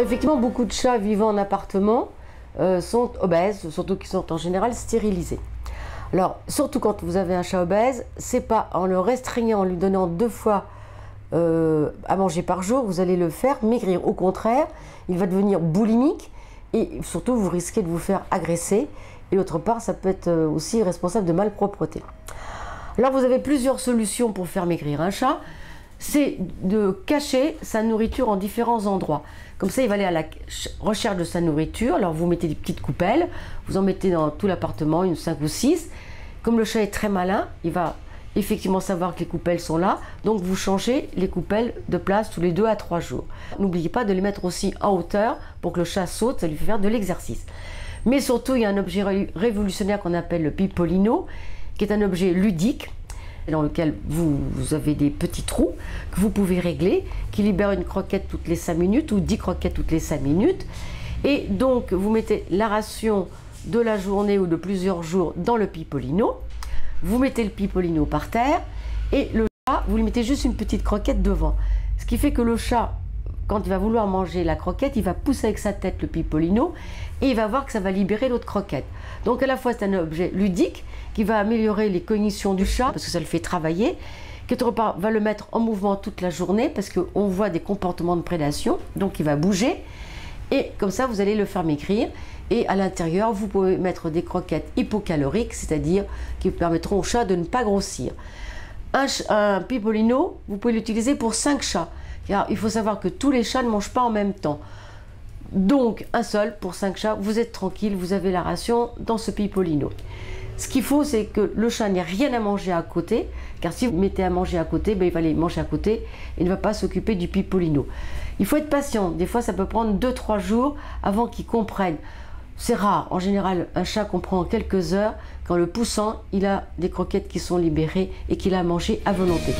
effectivement, beaucoup de chats vivant en appartement sont obèses, surtout qui sont en général stérilisés. Alors, surtout quand vous avez un chat obèse, c'est pas en le restreignant, en lui donnant 2 fois à manger par jour, vous allez le faire maigrir. Au contraire, il va devenir boulimique et surtout vous risquez de vous faire agresser. Et d'autre part, ça peut être aussi responsable de malpropreté. Alors vous avez plusieurs solutions pour faire maigrir un chat. C'est de cacher sa nourriture en différents endroits. Comme ça, il va aller à la recherche de sa nourriture. Alors vous mettez des petites coupelles, vous en mettez dans tout l'appartement, une 5 ou 6. Comme le chat est très malin, il va effectivement savoir que les coupelles sont là. Donc vous changez les coupelles de place tous les 2 à 3 jours. N'oubliez pas de les mettre aussi en hauteur pour que le chat saute, ça lui fait faire de l'exercice. Mais surtout, il y a un objet révolutionnaire qu'on appelle le pipolino, qui est un objet ludique, dans lequel vous avez des petits trous que vous pouvez régler, qui libère une croquette toutes les 5 minutes ou 10 croquettes toutes les 5 minutes. Et donc, vous mettez la ration de la journée ou de plusieurs jours dans le pipolino. Vous mettez le pipolino par terre et le chat, vous lui mettez juste une petite croquette devant. Ce qui fait que le chat, quand il va vouloir manger la croquette, il va pousser avec sa tête le pipolino et il va voir que ça va libérer l'autre croquette. Donc à la fois c'est un objet ludique qui va améliorer les cognitions du chat parce que ça le fait travailler, qui autre part va le mettre en mouvement toute la journée parce qu'on voit des comportements de prédation, donc il va bouger et comme ça vous allez le faire maigrir. Et à l'intérieur vous pouvez mettre des croquettes hypocaloriques, c'est-à-dire qui permettront au chat de ne pas grossir. Un pipolino, vous pouvez l'utiliser pour 5 chats. Car il faut savoir que tous les chats ne mangent pas en même temps. Donc, un seul pour 5 chats, vous êtes tranquille, vous avez la ration dans ce pipolino. Ce qu'il faut, c'est que le chat n'ait rien à manger à côté, car si vous mettez à manger à côté, ben, il va aller manger à côté et ne va pas s'occuper du pipolino. Il faut être patient, des fois ça peut prendre 2-3 jours avant qu'il comprenne. C'est rare, en général, un chat comprend en quelques heures, qu'en le poussant, il a des croquettes qui sont libérées et qu'il a mangé à volonté.